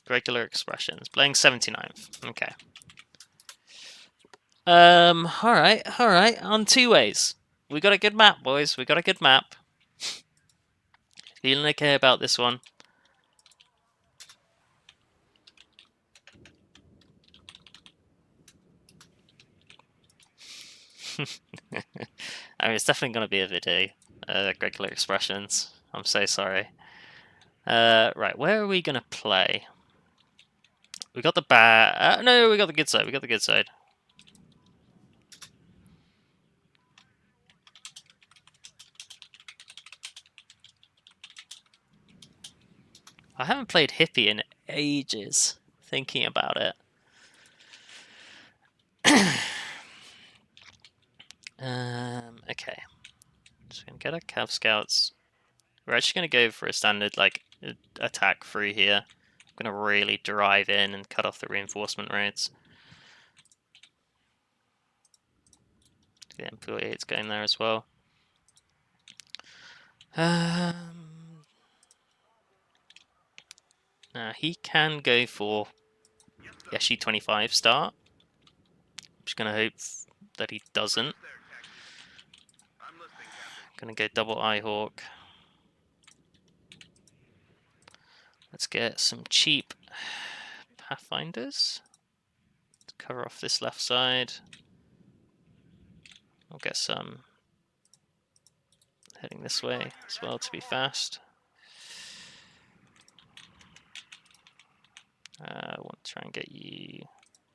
Regular expressions. Playing 79th. Okay. Alright. On two ways. We got a good map, boys. We got a good map. Feeling okay about this one. I mean, it's definitely going to be a video. Regular expressions. I'm so sorry. Right, where are we going to play? We got the bad... no, we got the good side. We got the good side. I haven't played Hippie in ages, thinking about it. Okay. Just gonna get our Cav Scouts. We're actually gonna go for a standard like attack through here. I'm gonna really drive in and cut off the reinforcement roads. The M48's going there as well. He can go for Yeshi 25 start. I'm just gonna hope that he doesn't. Gonna go double Eyehawk. Let's get some cheap Pathfinders to cover off this left side. We'll get some heading this way as well to be fast. I want to try and get you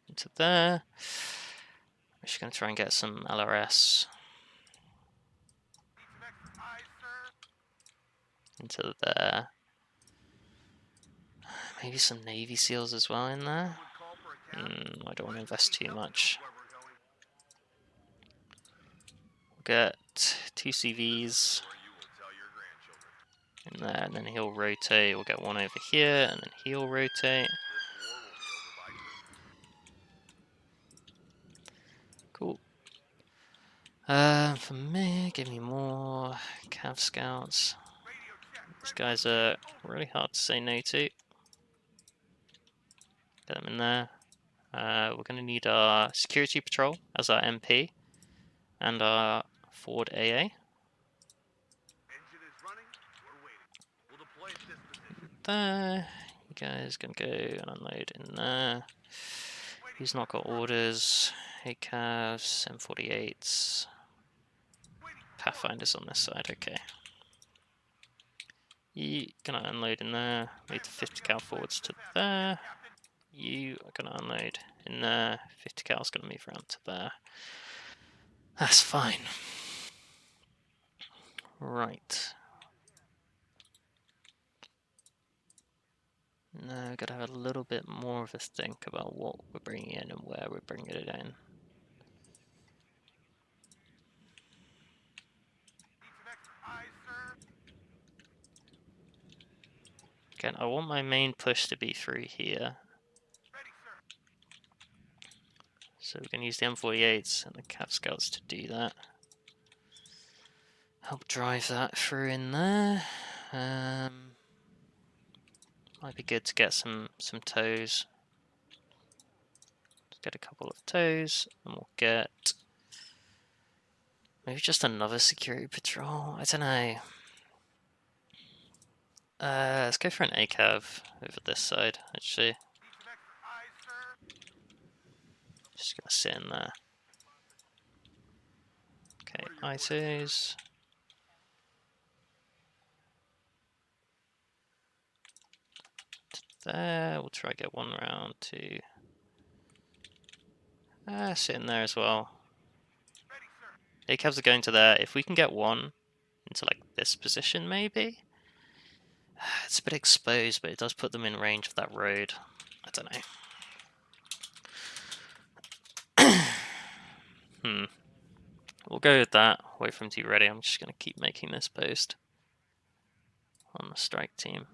into there. I'm just going to try and get some LRS into there. Maybe some Navy SEALs as well in there. I don't want to invest too much. We'll get 2 CVs in there, and then he'll rotate. We'll get one over here, and then he'll rotate. Cool. For me, give me more Cav Scouts. These guys are really hard to say no to. Get them in there. We're going to need our security patrol as our MP and our Ford AA. There. You guys going to go and unload in there. He's not got orders. 8 Cavs, M48s. Pathfinders on this side, okay. You gonna unload in there. Lead the 50 cal forwards to there. You are gonna unload in there. 50 cal's gonna move around to there. That's fine. Right. Now, gotta have a little bit more of a think about what we're bringing in and where we're bringing it in. Again, I want my main push to be through here. So we can use the M48s and the Cav Scouts to do that. Help drive that through in there. Might be good to get some tows. Let's get a couple of tows, and we'll get maybe just another security patrol. I don't know. Let's go for an ACAV over this side, actually. Just gonna sit in there. Okay, I2s. There, we'll try get one round to sit in there as well. ACAVs are going to there. If we can get one into like this position, maybe. It's a bit exposed, but it does put them in range of that road. I don't know. We'll go with that. Wait for him to be ready. I'm just going to keep making this post on the strike team.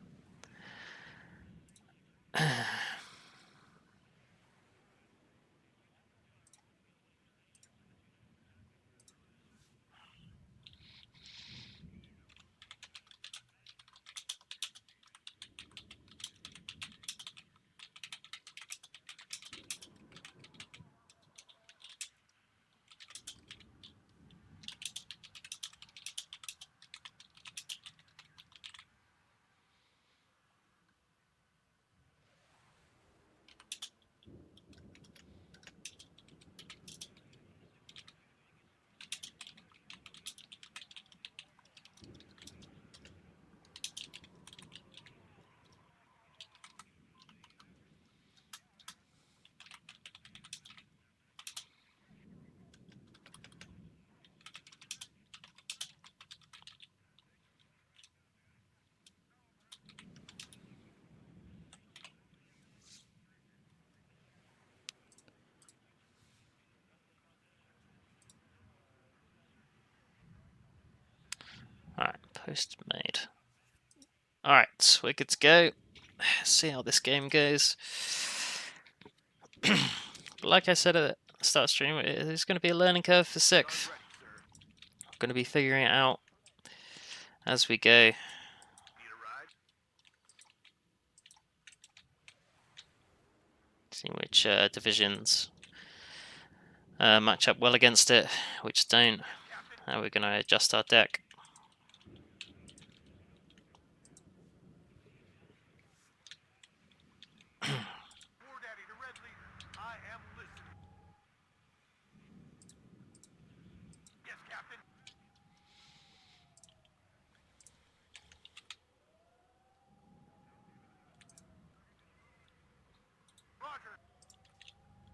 Post-made. Alright, we're good to go. Let's see how this game goes. Like I said at the start of stream, it's going to be a learning curve for 6th. I'm going to be figuring it out as we go. See which divisions match up well against it, which don't. How we're going to adjust our deck.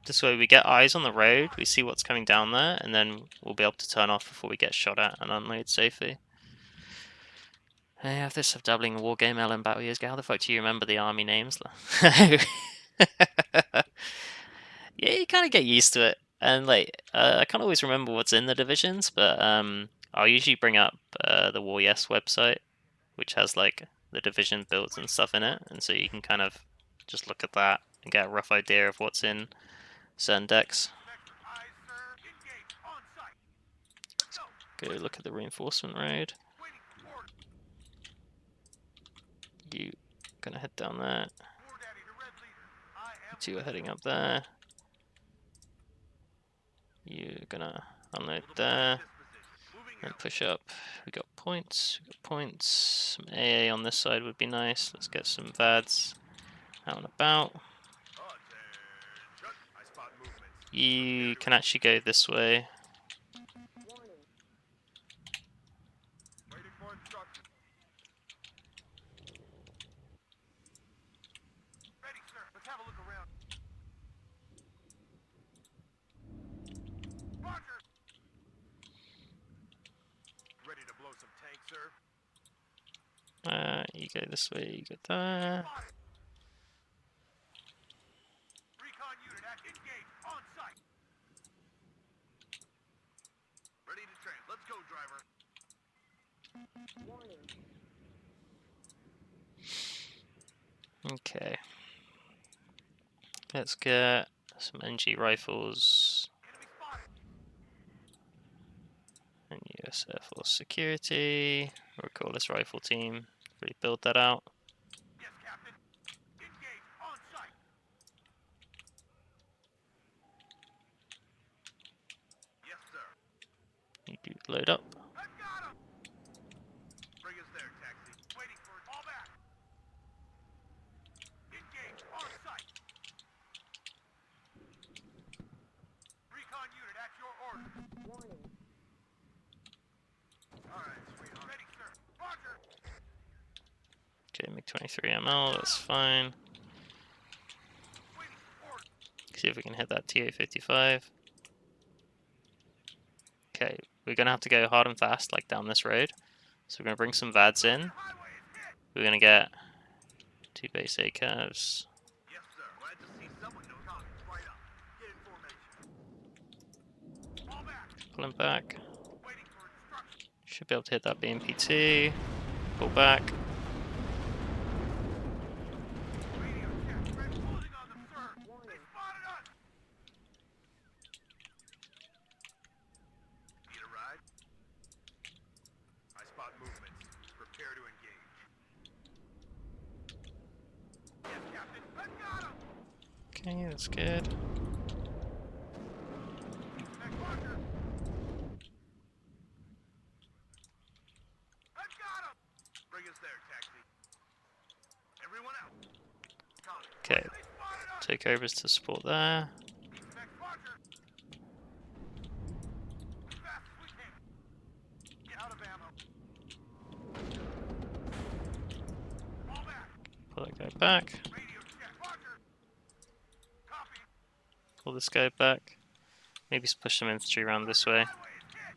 This way we get eyes on the road, we see what's coming down there, and then we'll be able to turn off before we get shot at and unload safely. I have this of dabbling in war game LM battle years ago. How the fuck do you remember the army names? Yeah, you kind of get used to it. And like, I can't always remember what's in the divisions, but I'll usually bring up the War Yes website, which has like the division builds and stuff in it, and so you can kind of just look at that and get a rough idea of what's in certain decks. Go look at the reinforcement road. You gonna head down there. You two are heading up there. You're gonna unload there and push up. We got points. We got points. Some AA on this side would be nice. Let's get some VADs out and about. You can actually go this way. You go this way, you go there. Recon unit at engage on site. Ready to train. Let's go, driver. Okay. Let's get some NG rifles. And US Air Force Security. We'll call this rifle team. Really build that out. Yes, Captain. Engage on site. Yes, sir. You do load up. I've got him. Bring us there, taxi. Waiting for it. Fall back. Engage on site. Recon unit at your order. All right, sweetheart. Ready, sir. Roger. Okay, MiG-23 ML, that's fine. Waiting for order. See if we can hit that TA-55. Okay, we're gonna have to go hard and fast, like down this road. So we're gonna bring some VADs in. Highway is hit. We're gonna get 2 base A curves. Yes, sir. Glad to see someone knows how to right up. Get in formation. Fall back. Pulling back. Waiting for instructions. Should be able to hit that BMPT. Pull back. Radio check. We're closing on them, sir. They spotted us. Need a ride? I spot movements. Prepare to engage. Yes, Captain. I've got him. Okay, that's good. Next marker. I've got him. Bring us there, taxi. Everyone out. Copy. Okay, They spotted us. takeovers to support there. Next marker. As fast as we can. Get out of ammo. Fall back. Pull that guy back. Radio check. Roger. Copy. Pull this guy back. Maybe push some infantry around this way. Highway is hit.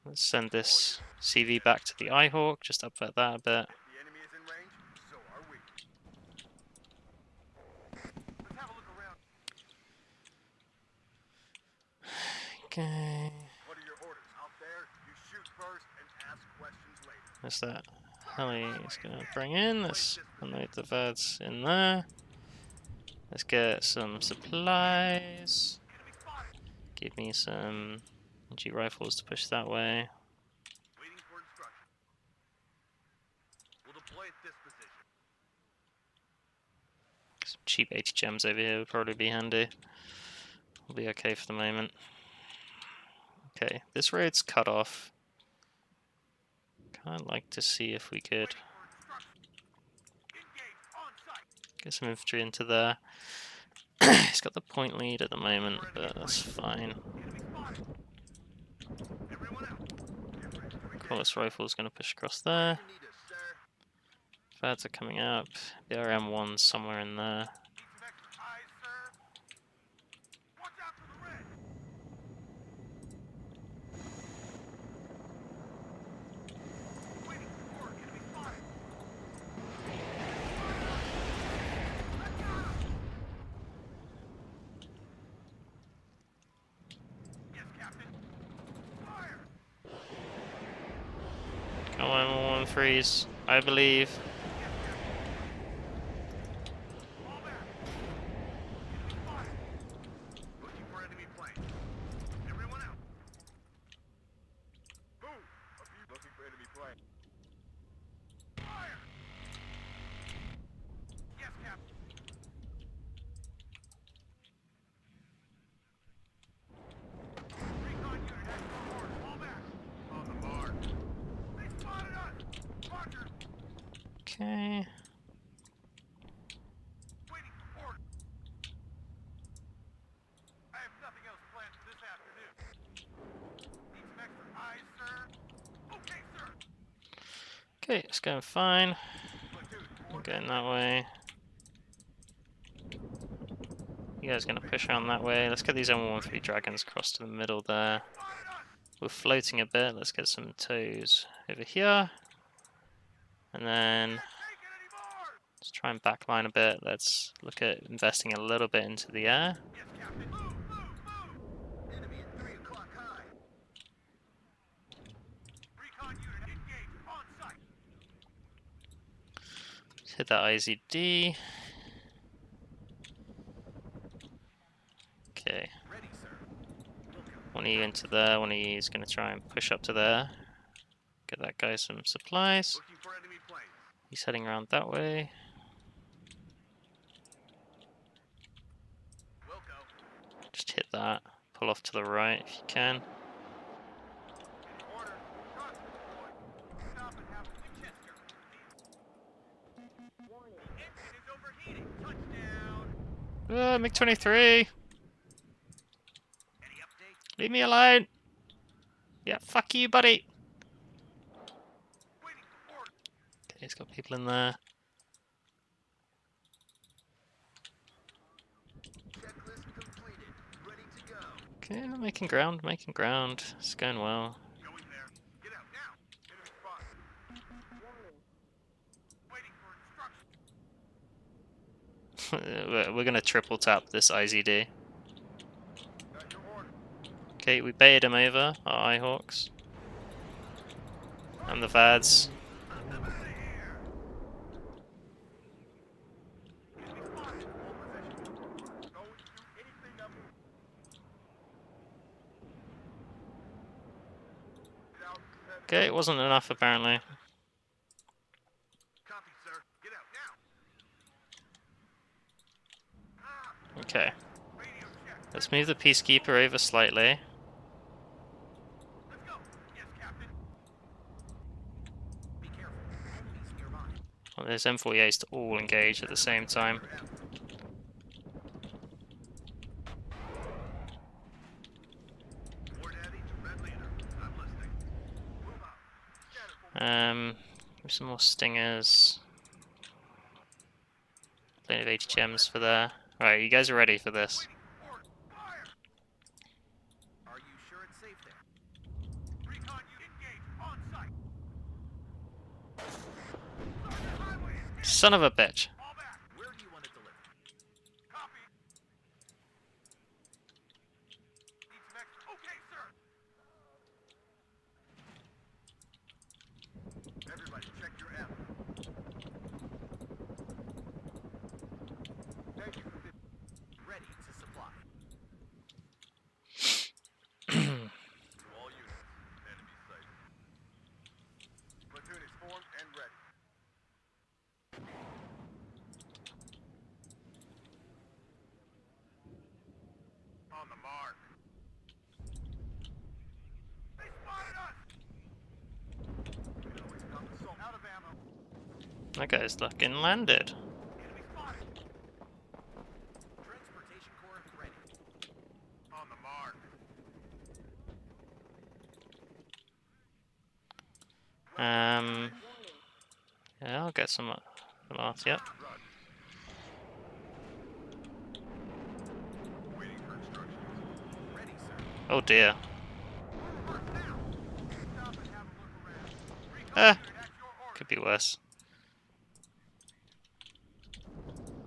Let's send this CV back to the Ihawk, just upvet that a bit. The enemy is in range, so are we. Let's have a look around. Okay. What are your orders? Out there, you shoot first and ask questions Is that heli is going to bring in? Let's unload the VADs in there. Let's get some supplies. Give me some G rifles to push that way. Waiting for instruction. We'll deploy at this position. Some cheap HGMs over here would probably be handy. We'll be okay for the moment. Okay, this road's cut off. I'd like to see if we could get some infantry into there. He's got the point lead at the moment, but that's fine. Corliss rifle's going to push across there. Fads are coming up. The RM1's somewhere in there. Come on, 1-3s, I believe. Looking for enemy plane. Everyone out. Move. Looking for enemy plane. Fire. Yes, Captain. Recon unit has report. Fall back. On the mark. They spotted us. Roger. Okay. Waiting for order. I have nothing else planned for this afternoon. Need some extra eyes, sir? Okay, sir. Okay, it's going fine. Platoon, I'm going that way. You guys are going to push around that way. Let's get these M113 dragons across to the middle there. We're floating a bit. Let's get some toes over here. And then let's try and backline a bit. Let's look at investing a little bit into the air. Yes, Captain. Move, move, move. Enemy at 3 o'clock high. Recon unit engaged on site. Let's hit that IZD. Okay. Ready, sir. One of you into there. One of you is going to try and push up to there. Get that guy some supplies. Looking for enemy planes. He's heading around that way. Will go. Just hit that. Pull off to the right if you can. Order. Trucks deployed. Stop and have a Winchester. Warning. The engine is overheating. Touchdown. MiG-23! Any update? Leave me alone! Yeah, fuck you, buddy! Waiting for order. Okay, he's got people in there. Checklist completed. Ready to go. Okay, making ground, making ground. It's going well. Going there. Get out now. Enemy spotted. Waiting for instructions. We're gonna triple tap this IZD. Got your order. Okay, we baited him over, our Eyehawks. And the VADs. I'm out of here. Enemy spotted. Full position. Don't shoot anything that moves. Get out. Okay, it wasn't enough apparently. Copy, sir. Get out now. Ah, Okay, radio check. let's move the Peacekeeper over slightly. Let's go. Yes, Captain. Be careful. Enemies nearby. Well, there's M48s to all engage at the same time. War Daddy to Red Leader. I'm listening. Move out. Scatter for Some more Stingers. Plenty of HGMs for there. Alright, you guys are ready for this. waiting for order. Fire. Are you sure it's safe there? Recon unit engaged on site. Sergeant Highway is Son of a bitch. fall back. Where do you want it delivered? Copy. Need some extra. Okay, sir. That guy's fucking landed. Enemy spotted. Transportation core ready. On the mark. Yeah, I'll get some last. Yep. Run. Waiting for instructions. Ready, sir. Oh dear. Mark now. Stop and have a look around. Recon Ah, unit at your order. could be worse.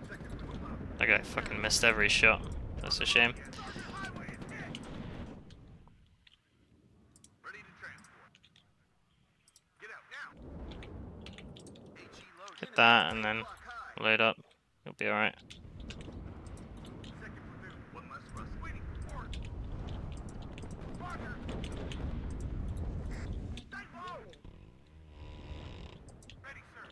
Second, move up. That guy fucking missed every shot. That's a shame. Sergeant Highway is hit. Ready to transport. Get out now. HE load. Hit that and then load up. You'll be alright. Second platoon. One less rust. Waiting for orders. Roger. Stay low. Ready, sir.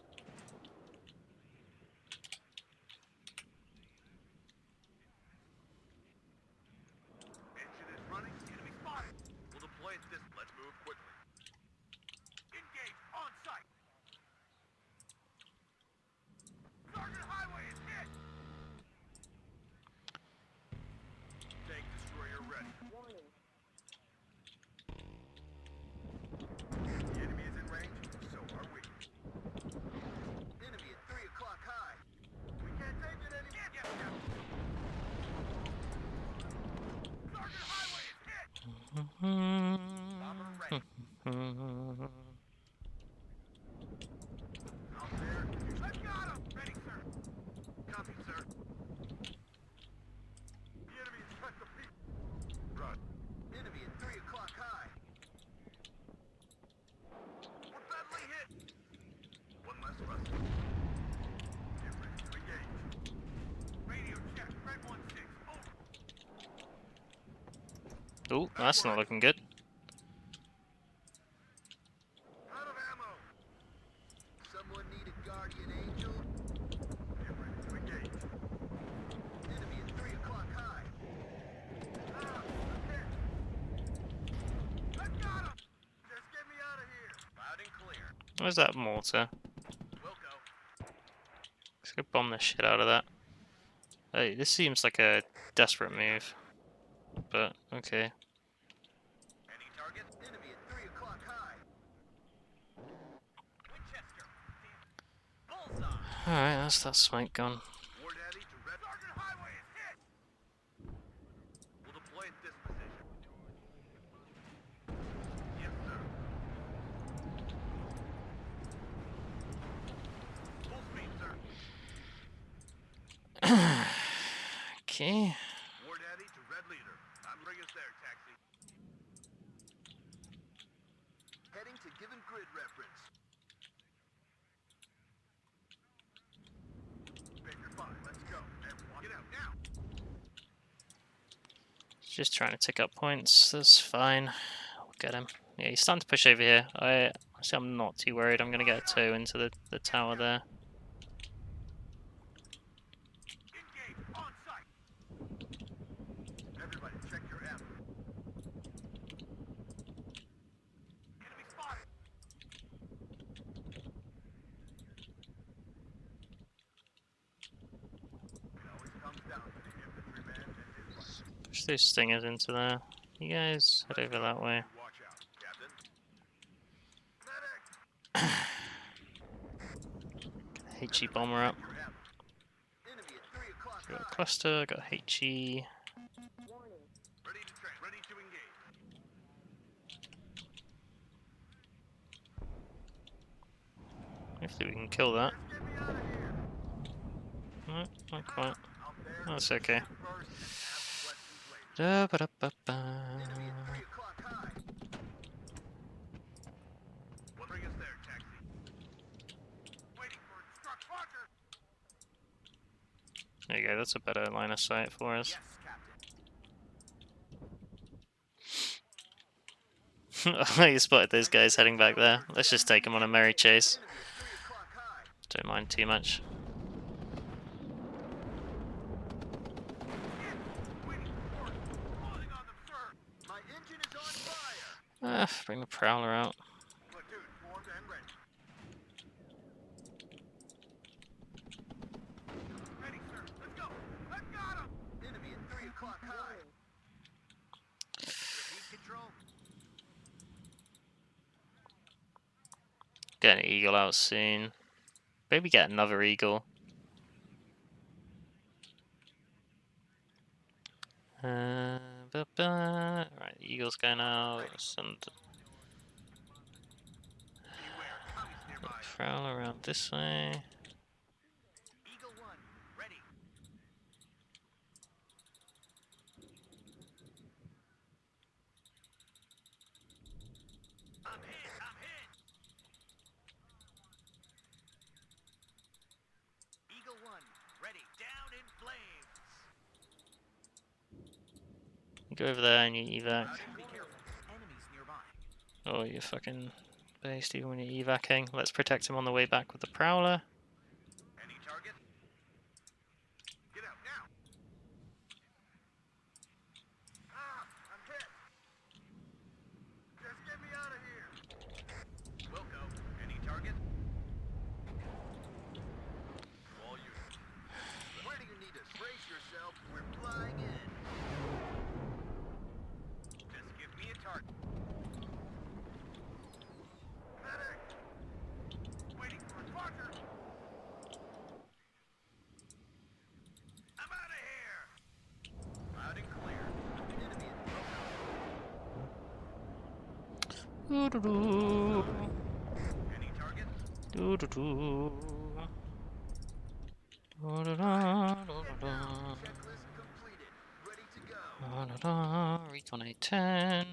Engine is running. Enemy spotted. We'll deploy at this. Let's move quickly. Engage on site. Sergeant Highway is hit. Tank destroyer ready. Warning. The enemy is in range. So are we. Enemy at 3 o'clock high. We can't take it anymore. Yes. Sergeant Highway is hit. Bomber ready. Out there. I've got him. Ready, sir. Copy, sir. The enemy has cut the beat. Run. Enemy at 3 o'clock high. We're badly hit. One less rust. Get ready to engage. Radio check. Red 1-6. Over. Ooh, that's not looking good. Out of ammo. Someone need a guardian angel? Get ready to engage. Enemy at 3 o'clock high. Ah, okay. I've got him! Just get me out of here. Loud and clear. Where's that mortar? We'll go. Let's go bomb the shit out of that. Hey, this seems like a desperate move. But, okay. Any target? Enemy at 3 o'clock high. Winchester. Bullseye. Alright, that's that smoke gone. War Daddy to Red. Sergeant Highway is hit. We'll deploy at this position. Yes, sir. Full speed, sir. Okay. War Daddy to Red Leader. I'm bring us there, taxi. Heading to given grid reference. Baker 5, let's go. Everyone, get out now. Just trying to tick up points. That's fine. I'll get him. Yeah, he's starting to push over here. I'm not too worried. I'm going to get a toe into the tower there. Engage on site. Everybody, check your ammo. Enemy spotted. It always comes down to the infantryman and his life. Push those stingers into there. You guys head over that way. Watch out, Captain. Medic! HE bomber up. Your ammo. Enemy at 3 o'clock Got a high. cluster, got HE. Warning. Ready to train. Ready to engage. Hopefully we can kill that. Just get me out of here. No, not quite. Out there. That's okay. First, ask questions later. Da-ba-da-ba-ba. Enemy at 3 o'clock high. We'll bring us there, taxi. Waiting for instruct. Roger. There you go, that's a better line of sight for us. Yes, Captain. You spotted those guys heading back there. Let's just take them on a merry chase. Enemy at 3 o'clock high. Don't mind too much. Waiting for orders. Calling on them, sir. My engine is on fire. Bring the prowler out. Platoon formed and ready. Get an eagle out soon. Maybe get another eagle. Right, the eagle's going out. Send Beware, commies nearby. prowl around this way. Eagle 1, ready. I'm hit, I'm hit. Eagle 1, ready. Down in flames. Go over there and you evac. Be careful. Enemies nearby. Oh, you're fucking based even when you're evacing. Let's protect him on the way back with the prowler. Any target? Get out now. Ah, I'm hit. Just get me out of here. Wilco, any target? All units. Where do you need to brace yourself? We're flying in. Just give me a target. Medic! Waiting for a partner. I'm out of here. Loud and clear. Enemy in Doo-doo-doo. Any target? Doo-doo-doo. Doo-doo-doo-doo-doo. Checklist completed. Ready to go. Da-da-da. Recon A10.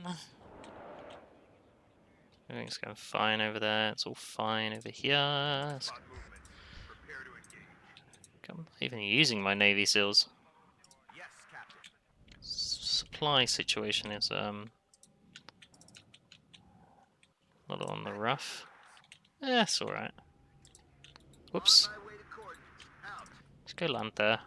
Everything's going fine over there. It's all fine over here. Spot movements. Prepare to engage. I'm not even using my Navy SEALs. Yes, Captain. Supply situation is a little on the rough. Yeah, it's alright. Whoops. On my way to coordinates. Out. Let's go land there.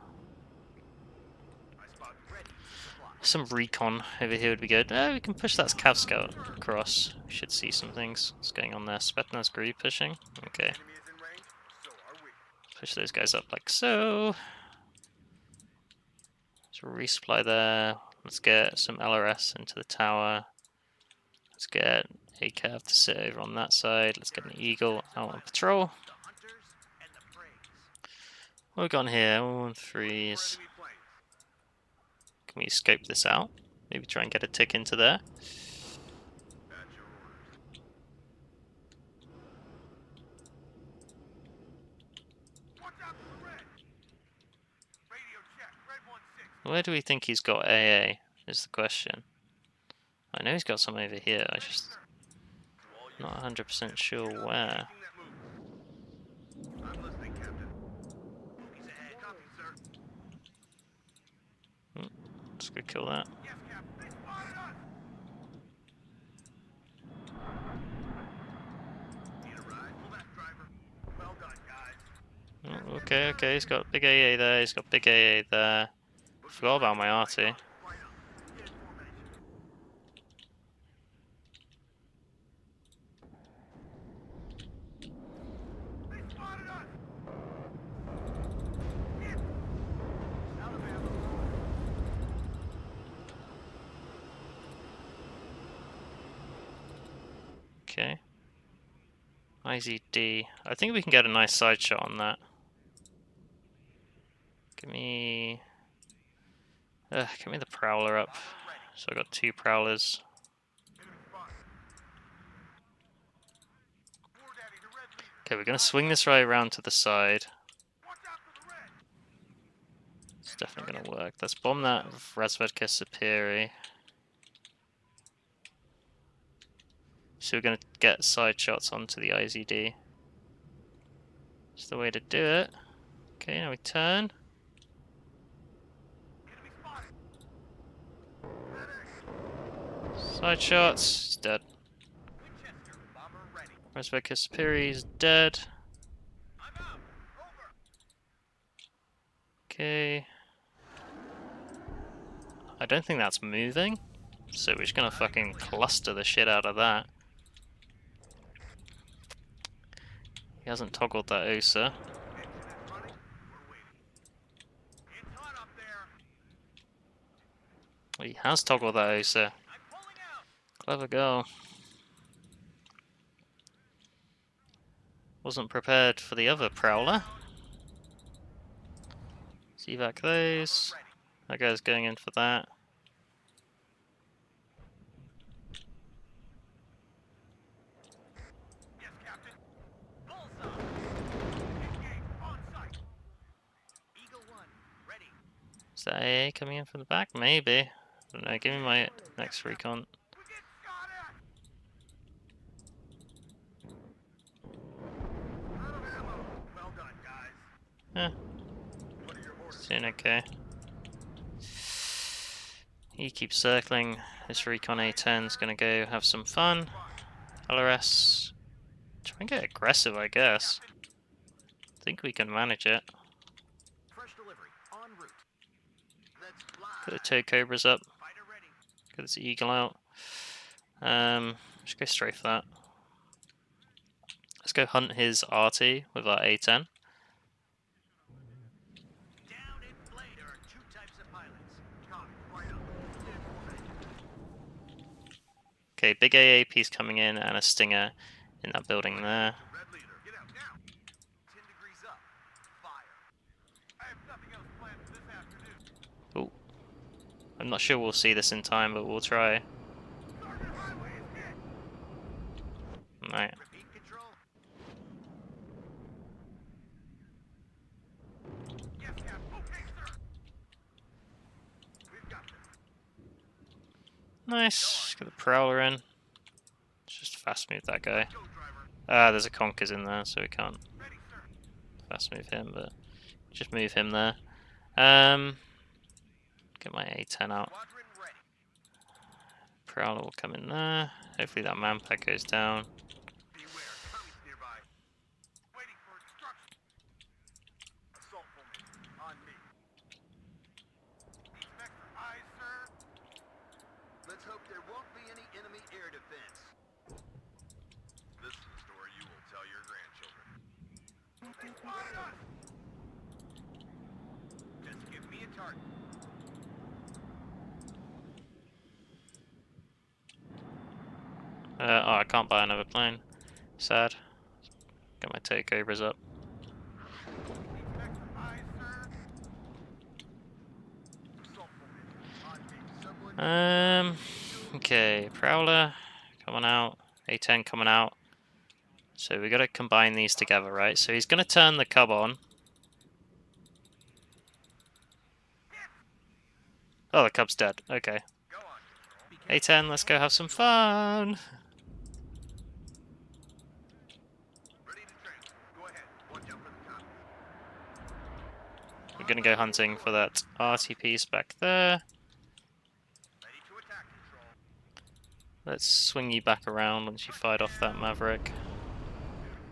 My spot ready to supply. Some recon over here would be good. We can push that Cav Scout across. We should see some things. What's going on there? Spetsnaz Gru pushing. Okay. Enemy is in range. So are we. Push those guys up like so. Let's resupply there. Let's get some LRS into the tower. Let's get a Cav to sit over on that side. Let's get an Eagle out on patrol. The hunters and the praise. What we got on here? 1-1-3s. Enemy planes. Can we scope this out? Maybe try and get a tick into there. At your orders. Watch out for the red. Radio check. Red 1-6. Where do we think he's got AA? Is the question. I know he's got some over here. I just not 100% sure where. I'm listening, Captain. He's ahead. Copy, sir. Let's go kill that. Yes, Captain. They spotted us. Need a ride? Pull that, driver. Well done, guys. Oh, okay, he's got big AA there, he's got big AA there. Forgot about my arty. Right up. Get in formation. They spotted us. Hit. Out of ammo. Okay. IZD. I think we can get a nice side shot on that. Give me the prowler up. So I got 2 prowlers. Enemy spotted. War Daddy, the red leader. Okay, we're gonna swing this right around to the side. Watch out for the red. It's definitely gonna work. Let's bomb that Razvedka Superi. So we're gonna get side shots onto the IZD. It's the way to do it. Okay, now we turn. Enemy spotted. Side shots. He's dead. Winchester, bomber ready. Razvedka Superi is dead. I'm out. Over. Okay. I don't think that's moving. So we're just gonna fucking cluster the shit out of that. He hasn't toggled that OSA. Engine is running. We're waiting. It's hot up there. He has toggled that OSA. I'm pulling out. Clever girl. Wasn't prepared for the other Prowler. Evac those. That guy's going in for that. Yes, Captain. Bullseye. Engage on sight. Eagle 1, ready. Is that AA coming in from the back? Maybe. I don't know. Give me my next recon. We get shot at. Out of ammo. Well done, guys. Eh, What are your orders? doing okay. He keeps circling. This recon A10 is going to go have some fun. LRS. Try and get aggressive, I guess. Think we can manage it. Fresh delivery en route. Let's fly. Get the two Cobras up. Fighter ready. Get this Eagle out. Just go straight for that. Let's go hunt his RT with our A10. Down in play. There are two types of pilots. Copy. Right up. Okay, big AA piece coming in and a Stinger in that building there. Red leader. Get out now. 10 degrees up. Fire. I have nothing else planned for this afternoon. Oh, I'm not sure we'll see this in time, but we'll try. Sergeant Highway is hit. Right. Repeat control. Yes, Cap. Okay, sir. We've got this. Nice. Get the Prowler in. Just fast move that guy. Go, driver. There's a Conkers in there, so we can't Ready, sir. fast move him, but just move him there. Get my A10 out. Squadron ready. Prowler will come in there. Hopefully that manpack goes down. Beware. Commies nearby. Waiting for instruction. Assault formation. On me. Need some extra eyes, sir. Let's hope there won't be any enemy air defense. This is a story you will tell your grandchildren. They spotted us! Just give me a target. Oh, I can't buy another plane. Sad. Get my two Cobras up. Need some extra eyes, sir. Assault formation. On me. Someone Okay, Prowler coming out. A10 coming out. So we got to combine these together, right? So he's going to turn the Cub on. Oh, the Cub's dead. Okay. go on. Be A10, let's go have some fun. ready to transfer. Go ahead. Watch out for the cops. We're going to go hunting for that RT piece back there. Ready to attack control. Let's swing you back around once you fired off that Maverick.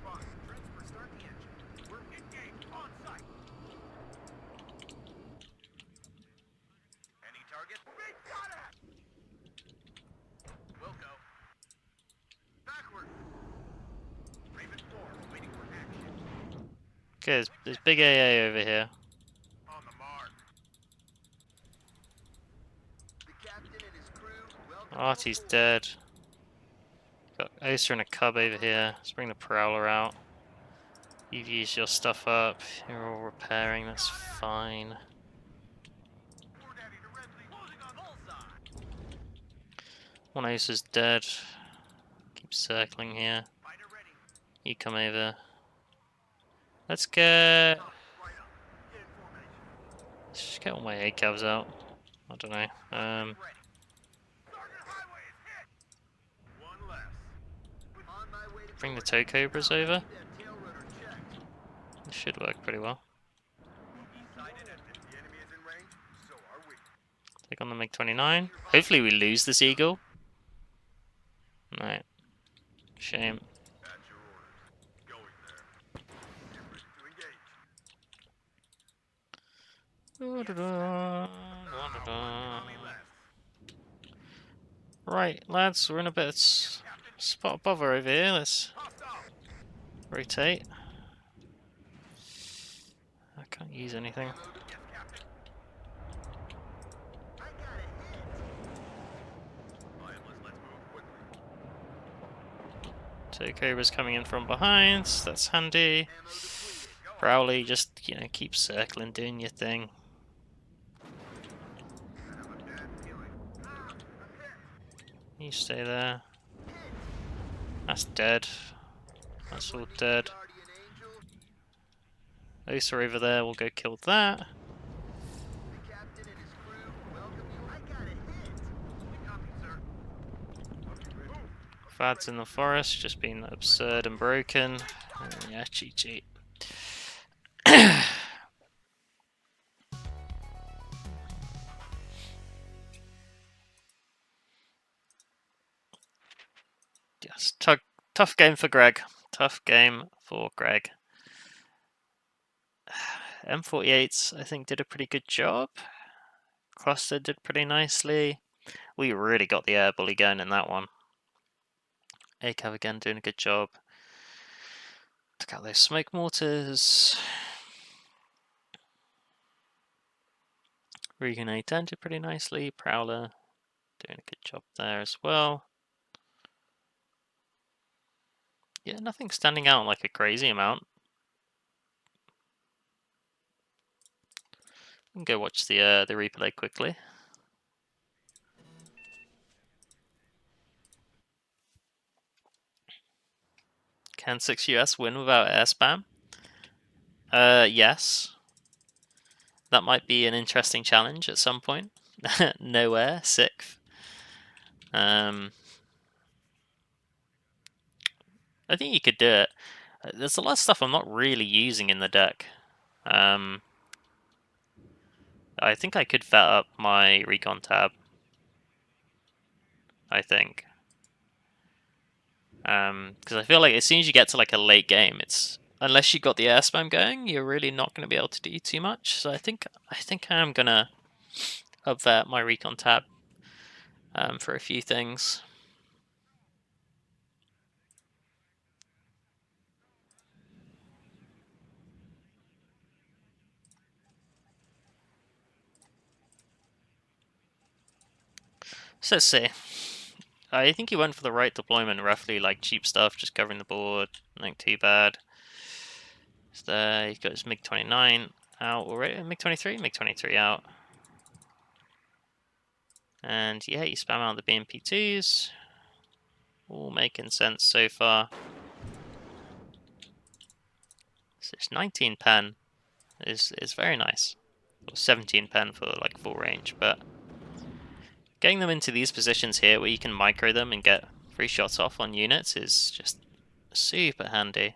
Boss, transfer, start the engine. We're engaged on sight. Any target? Big shot at! We'll go. Backward. Raven 4, waiting for action. Okay, there's big AA over here. On the mark. The captain and his crew, welcome RT's dead. Got Oster and a Cub over here. Let's bring the Prowler out. You've used your stuff up. You're all repairing, that's fine. Poor daddy to red lead. Closing on bullseye. One Oster's dead. Keep circling here. Fighter ready. You come over. Let's get... Right up. Get in formation. Let's just get all my A-cabs out. I don't know. Ready. Sergeant Highway is hit. One less. On my way to Bring the court. tow Cobras over. That tail rotor checked. This should work pretty well. Sighted at them. The enemy is in range. So are we. Take on the MiG-29. Hopefully we lose this Eagle. Right. Shame. At your orders. Going there. Get ready to engage. Tommy left. Right, lads, we're in a bit of spot of bother over here. Let's Hostile. rotate. I can't use anything. Yes, Captain. I got a hit. All right, let's move quickly. So Cobra's coming in from behind, that's handy. Ammo depleted. Go. Crowley, just, keep circling, doing your thing. I have a bad feeling. I'm hit. You stay there. Hit. That's dead. That's all Someone need a dead. guardian angel? Those are over there, we'll go kill that. The captain and his crew welcome you. I got a hit. We copy, sir. Okay, ready. Move. Vad's in the forest, just being absurd and broken. Yeah, cheat. Yes, tough game for Greg. Tough game for Greg. M48s, I think, did a pretty good job. Cluster did pretty nicely. We really got the air bully going in that one. ACAV again doing a good job. Took out those smoke mortars. Regan A10 did pretty nicely. Prowler doing a good job there as well. Yeah, nothing standing out like a crazy amount. We can go watch the replay quickly. Can 6US win without air spam? Yes. That might be an interesting challenge at some point. No air, 6th. I think you could do it. There's a lot of stuff I'm not really using in the deck. I think I could vet up my recon tab. I think. Because I feel like as soon as you get to like a late game, it's unless you got the air spam going, you're really not going to be able to do too much. So I think I'm gonna up vet my recon tab for a few things. So let's see. I think he went for the right deployment, roughly like cheap stuff, just covering the board, not too bad. So there, he's got his MiG-29 out already, MiG-23? MiG-23 out. And yeah, you spam out the BMP2s. All making sense so far. So it's 19 pen is very nice. Or 17 pen for like full range, but getting them into these positions here where you can micro them and get free shots off on units is just super handy.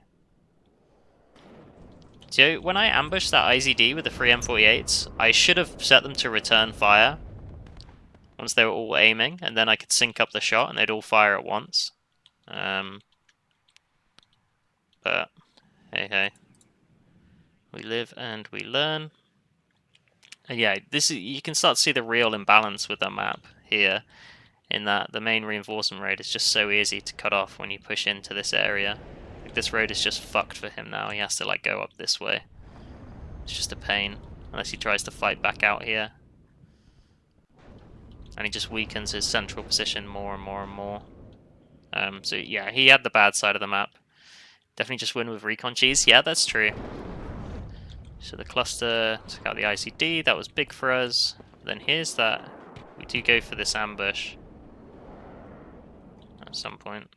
So when I ambushed that IZD with the 3 M48s, I should have set them to return fire once they were all aiming, and then I could sync up the shot and they'd all fire at once. But hey, we live and we learn. And yeah, you can start to see the real imbalance with the map here, in that the main reinforcement road is just so easy to cut off when you push into this area. Like, this road is just fucked for him now. He has to like go up this way. It's just a pain unless he tries to fight back out here. And he just weakens his central position more and more and more. So yeah, he had the bad side of the map. Definitely just win with recon cheese. Yeah, that's true. So the cluster took out the ICD. That was big for us. Then here's that. We do go for this ambush at some point.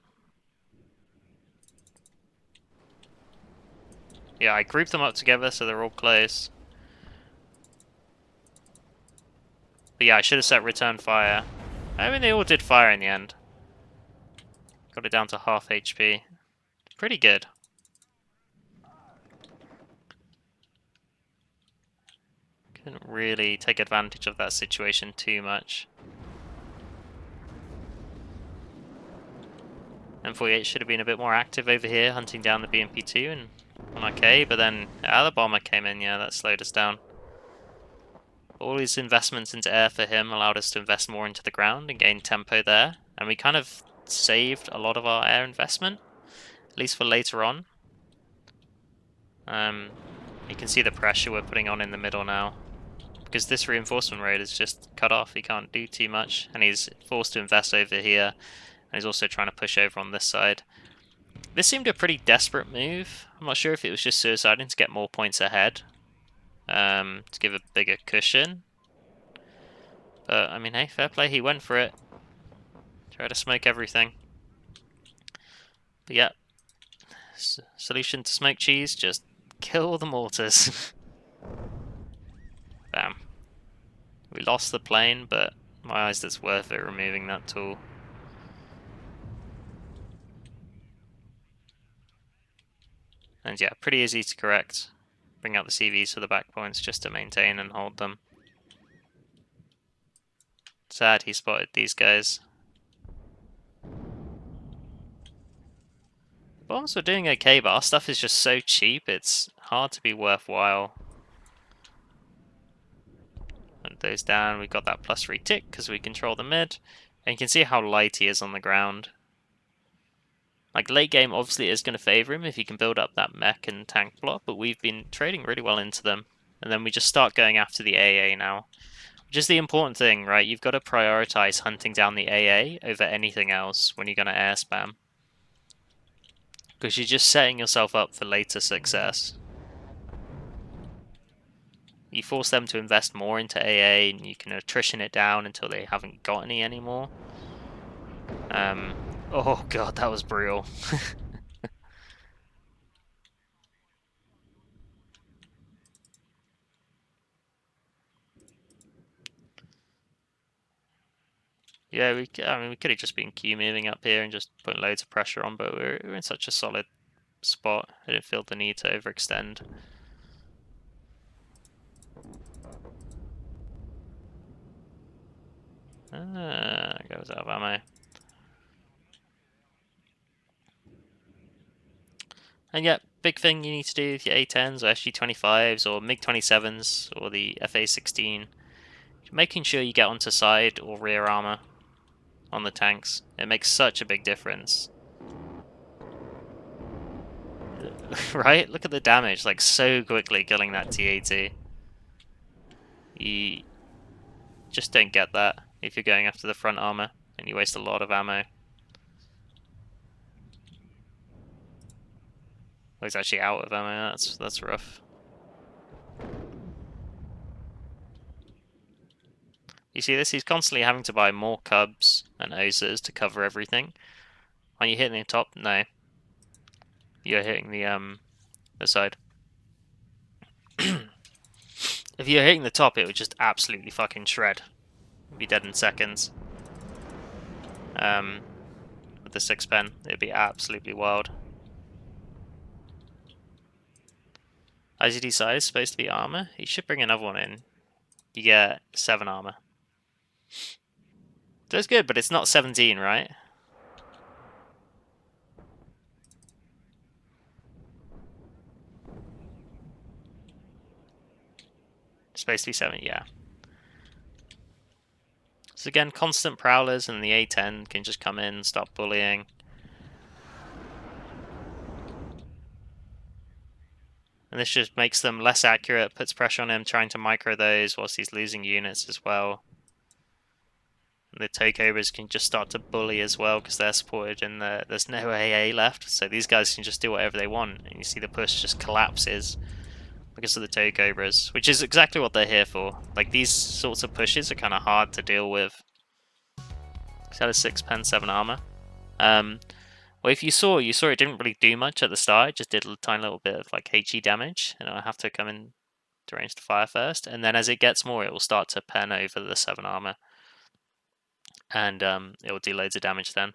Yeah, I grouped them up together so they're all close. But yeah, I should have set return fire. I mean, they all did fire in the end. Got it down to half HP. Pretty good. Couldn't really take advantage of that situation too much. M48 should have been a bit more active over here, hunting down the BMP2 and on okay, but then the bomber came in, yeah, that slowed us down. All these investments into air for him allowed us to invest more into the ground and gain tempo there, and we kind of saved a lot of our air investment, at least for later on. You can see the pressure we're putting on in the middle now, because this reinforcement road is just cut off. He can't do too much, and he's forced to invest over here, and he's also trying to push over on this side. This seemed a pretty desperate move. I'm not sure if it was just suiciding to get more points ahead, to give a bigger cushion. But, I mean, hey, fair play, he went for it. Try to smoke everything. But yeah, solution to smoke cheese, just kill the mortars. Bam. We lost the plane, but in my eyes that's worth it removing that tool. And yeah, pretty easy to correct. Bring out the CVs for the back points just to maintain and hold them. Sad he spotted these guys. Bombs were doing okay, but our stuff is just so cheap, it's hard to be worthwhile. Put those down, we got that +3 tick because we control the mid. And you can see how light he is on the ground. Like, late game obviously is going to favour him if he can build up that mech and tank block, but we've been trading really well into them. And then we just start going after the AA now. Which is the important thing, right? You've got to prioritise hunting down the AA over anything else when you're going to air spam. Because you're just setting yourself up for later success. You force them to invest more into AA, and you can attrition it down until they haven't got any anymore. Oh god, that was brutal. Yeah, I mean, we could have just been Q moving up here and just putting loads of pressure on, but we're in such a solid spot. I didn't feel the need to overextend. Goes out of ammo. And yeah, big thing you need to do with your A10s or SG25s or MiG-27s or the FA-16, making sure you get onto side or rear armor on the tanks. It makes such a big difference. Right? Look at the damage, like so quickly killing that TAT. You just don't get that if you're going after the front armor, and you waste a lot of ammo. Oh, he's actually out of ammo, that's rough. You see this? He's constantly having to buy more Cubs and Osas to cover everything. Are you hitting the top? No. You're hitting the side. If you're hitting the top, it would just absolutely fucking shred. You'd be dead in seconds. With the 6-pen, it'd be absolutely wild. IGD size is supposed to be armor. He should bring another one in. You get 7 armor. That's good, but it's not 17, right? It's supposed to be 7, yeah. So again, constant prowlers and the A10 can just come in and start bullying. And this just makes them less accurate, puts pressure on him trying to micro those whilst he's losing units as well. And the takeovers can just start to bully as well because they're supported and there's no AA left. So these guys can just do whatever they want. And you see the push just collapses because of the takeovers, which is exactly what they're here for. Like, these sorts of pushes are kind of hard to deal with. He's had a 6-pen, 7 armor. Well, if you saw it didn't really do much at the start. It just did a tiny little bit of like HE damage, and I have to come in to range to fire first. And then as it gets more, it will start to pen over the 7 armor, and it will do loads of damage then.